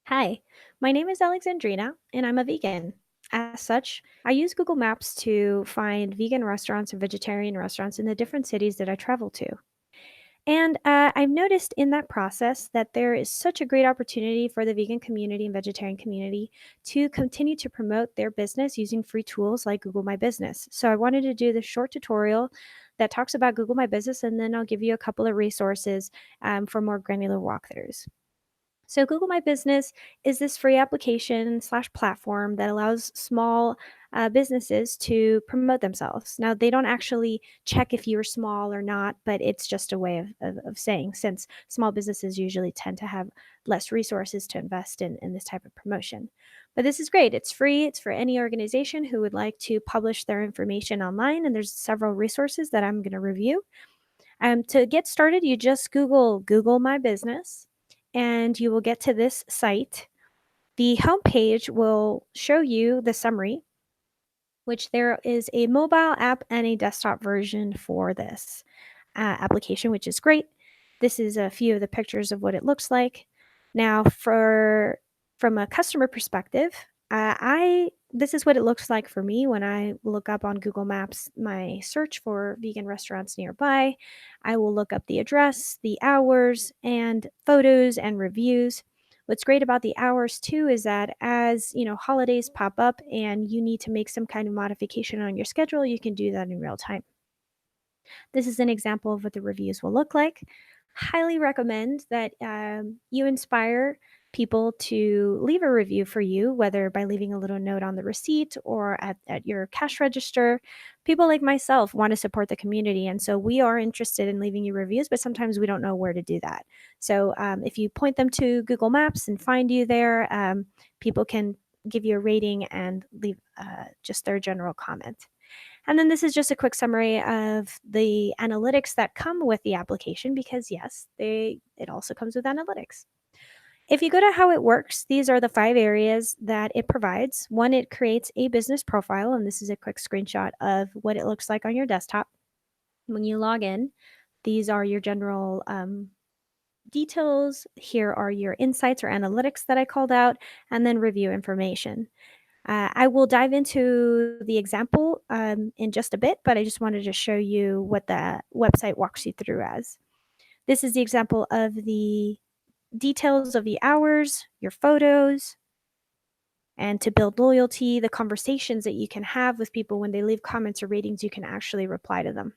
Hi, my name is Alexandrina, and I'm a vegan. As such, I use Google Maps to find vegan restaurants and vegetarian restaurants in the different cities that I travel to. And I've noticed in that process that there is such a great opportunity for the vegan community and vegetarian community to continue to promote their business using free tools like Google My Business. So I wanted to do this short tutorial that talks about Google My Business, and then I'll give you a couple of resources for more granular walkthroughs. So, Google My Business is this free application slash platform that allows small businesses to promote themselves. Now, they don't actually check if you're small or not, but it's just a way of saying, since small businesses usually tend to have less resources to invest in this type of promotion. But this is great. It's free. It's for any organization who would like to publish their information online. And there's several resources that I'm going to review. To get started, you just Google My Business and you will get to this site. The homepage will show you the summary, which there is a mobile app and a desktop version for this application, which is great. This is a few of the pictures of what it looks like. Now, from a customer perspective, I this is what it looks like for me when I look up on Google Maps my search for vegan restaurants nearby. I will look up the address, the hours, and photos and reviews. What's great about the hours too is that as, holidays pop up and you need to make some kind of modification on your schedule, you can do that in real time. This is an example of what the reviews will look like. Highly recommend that you inspire people to leave a review for you, whether by leaving a little note on the receipt or at your cash register. People like myself want to support the community. And so we are interested in leaving you reviews, but sometimes we don't know where to do that. So if you point them to Google Maps and find you there, people can give you a rating and leave just their general comment. And then this is just a quick summary of the analytics that come with the application because yes, it also comes with analytics. If you go to how it works, these are the 5 areas that it provides. One, it creates a business profile, and this is a quick screenshot of what it looks like on your desktop. When you log in, these are your general details. Here are your insights or analytics that I called out, and then review information. I will dive into the example in just a bit, but I just wanted to show you what the website walks you through as. This is the example of the details of the hours, your photos, and to build loyalty, the conversations that you can have with people when they leave comments or ratings, you can actually reply to them.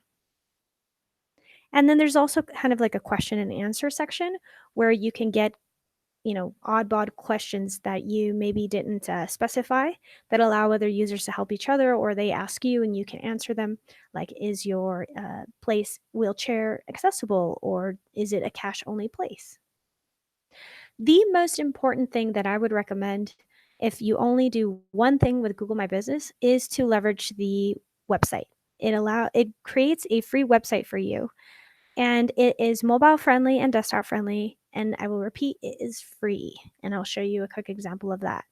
And then there's also kind of like a question and answer section where you can get oddball questions that you maybe didn't specify that allow other users to help each other, or they ask you and you can answer them. Like, is your place wheelchair accessible, or is it a cash only place? The most important thing that I would recommend if you only do one thing with Google My Business is to leverage the website. It creates a free website for you, and it is mobile friendly and desktop friendly. And I will repeat, it is free. And I'll show you a quick example of that.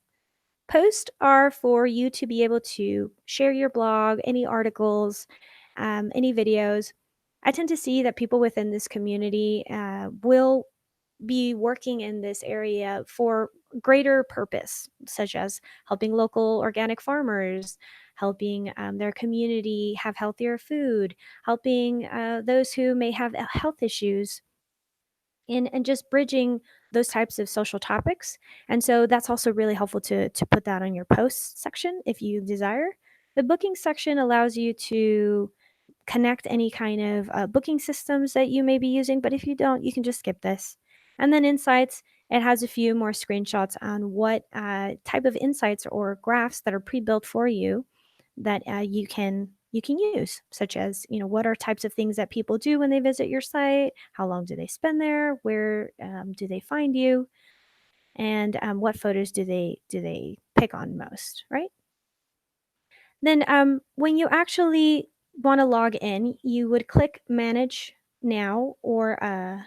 Posts are for you to be able to share your blog, any articles, any videos. I tend to see that people within this community will be working in this area for greater purpose, such as helping local organic farmers, helping their community have healthier food, helping those who may have health issues, and just bridging those types of social topics. And so that's also really helpful to put that on your post section if you desire. The booking section allows you to connect any kind of booking systems that you may be using, but if you don't, you can just skip this. And then insights, it has a few more screenshots on what type of insights or graphs that are pre-built for you that you can use, such as what are types of things that people do when they visit your site, how long do they spend there, where do they find you, and what photos do they pick on most, right? Then, when you actually want to log in, you would click Manage Now or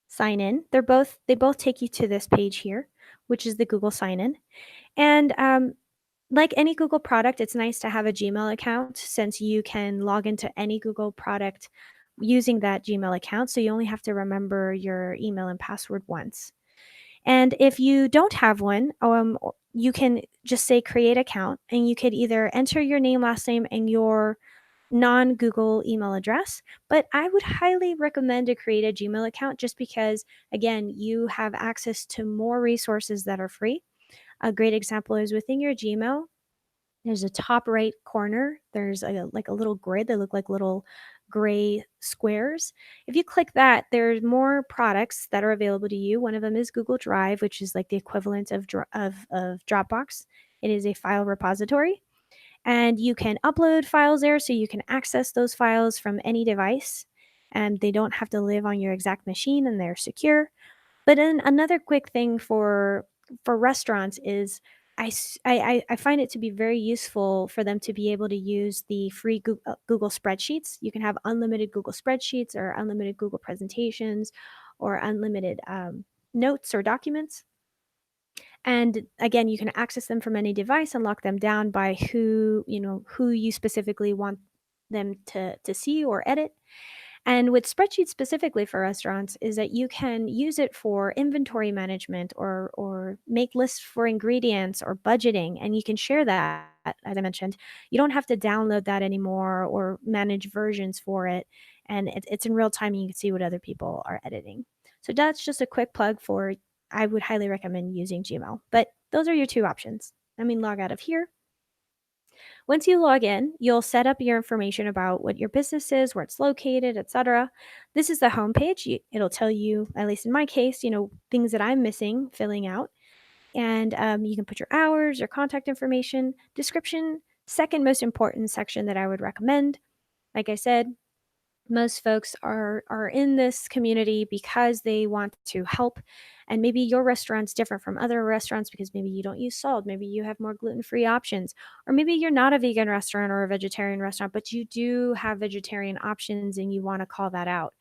Sign In. They both take you to this page here, which is the Google Sign In. And like any Google product, it's nice to have a Gmail account since you can log into any Google product using that Gmail account. So you only have to remember your email and password once. And if you don't have one, you can just say create account, and you could either enter your name, last name, and your non Google email address. But I would highly recommend to create a Gmail account just because, again, you have access to more resources that are free. A great example is within your Gmail, there's a top right corner, there's like a little grid that look like little gray squares. If you click that, there's more products that are available to you. One of them is Google Drive, which is like the equivalent of Dropbox. It is a file repository, and you can upload files there, so you can access those files from any device, and they don't have to live on your exact machine, and they're secure. But then another quick thing for restaurants is I find it to be very useful for them to be able to use the free Google Spreadsheets. You can have unlimited Google Spreadsheets or unlimited Google presentations or unlimited notes or documents. And again, you can access them from any device and lock them down by who you specifically want them to see or edit. And with spreadsheets specifically for restaurants is that you can use it for inventory management or make lists for ingredients or budgeting, and you can share that. As I mentioned, you don't have to download that anymore or manage versions for it, and it's in real time, and you can see what other people are editing. So that's just a quick plug for. I would highly recommend using Gmail, but those are your two options. Log out of here. Once you log in, you'll set up your information about what your business is, where it's located, etc. This is the homepage. It'll tell you, at least in my case, things that I'm missing filling out. And you can put your hours, your contact information, description. Second most important section that I would recommend. Like I said, most folks are in this community because they want to help, and maybe your restaurant's different from other restaurants because maybe you don't use salt, maybe you have more gluten-free options, or maybe you're not a vegan restaurant or a vegetarian restaurant, but you do have vegetarian options and you want to call that out.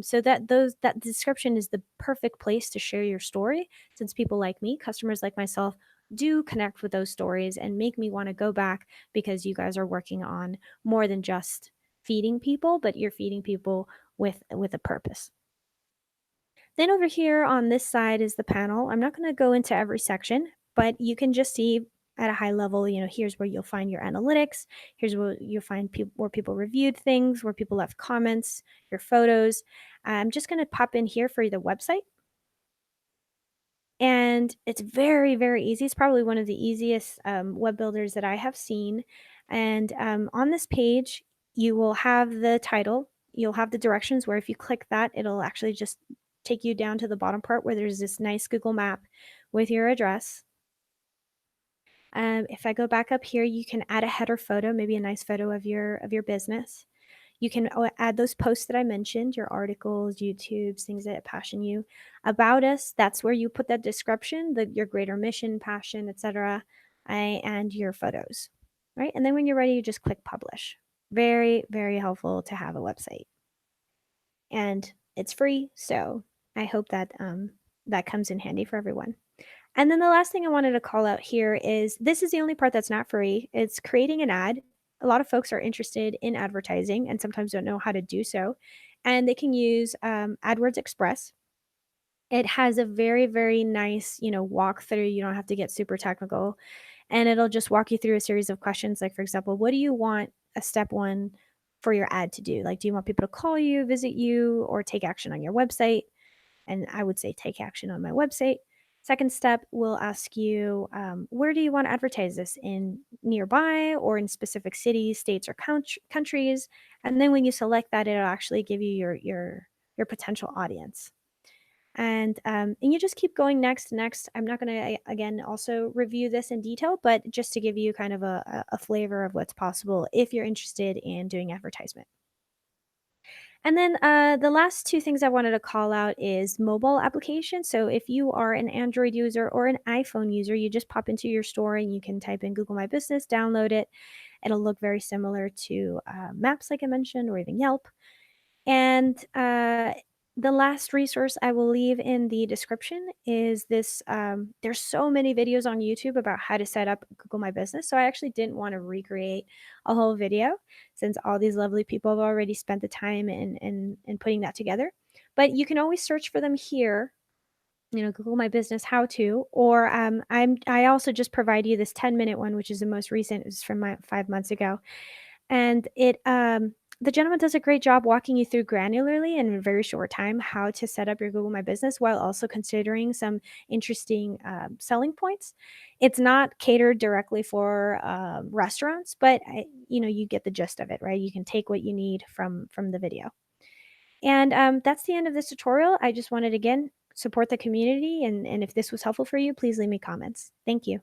So that description is the perfect place to share your story, since people like me, customers like myself, do connect with those stories and make me want to go back because you guys are working on more than just feeding people, but you're feeding people with a purpose. Then over here on this side is the panel. I'm not going to go into every section, but you can just see at a high level, here's where you'll find your analytics. Here's where you'll find where people reviewed things, where people left comments, your photos. I'm just going to pop in here for the website. And it's very, very easy. It's probably one of the easiest web builders that I have seen. And on this page, you will have the title. You'll have the directions where if you click that, it'll actually just take you down to the bottom part where there's this nice Google map with your address. If I go back up here, you can add a header photo, maybe a nice photo of your business. You can add those posts that I mentioned, your articles, YouTubes, things that passion you. About us, that's where you put that description, your greater mission, passion, etc., and your photos, right? And then when you're ready, you just click publish. Very, very helpful to have a website, and it's free, so I hope that that comes in handy for everyone. And then the last thing I wanted to call out here is this is the only part that's not free. It's creating an ad. A lot of folks are interested in advertising and sometimes don't know how to do so. And they can use AdWords Express. It has a very, very nice, walkthrough. You don't have to get super technical. And it'll just walk you through a series of questions. Like, for example, what do you want a step one for your ad to do? Like, do you want people to call you, visit you, or take action on your website? And I would say take action on my website. Second step, we'll ask you, where do you want to advertise this in nearby or in specific cities, states, or countries? And then when you select that, it'll actually give you your potential audience. And you just keep going next. I'm not going to again also review this in detail, but just to give you kind of a flavor of what's possible if you're interested in doing advertisement. And then the last two things I wanted to call out is mobile application. So if you are an Android user or an iPhone user, you just pop into your store and you can type in Google My Business, download it. It'll look very similar to Maps, like I mentioned, or even Yelp. And the last resource I will leave in the description is this. There's so many videos on YouTube about how to set up Google My Business. So I actually didn't want to recreate a whole video since all these lovely people have already spent the time in putting that together. But you can always search for them here Google My Business how to, or I also just provide you this 10-minute one, which is the most recent. It's from my 5 months ago, and the gentleman does a great job walking you through granularly and in a very short time how to set up your Google My Business while also considering some interesting selling points. It's not catered directly for restaurants, but you get the gist of it, right? You can take what you need from the video. And that's the end of this tutorial. I just wanted, again, support the community. And if this was helpful for you, please leave me comments. Thank you.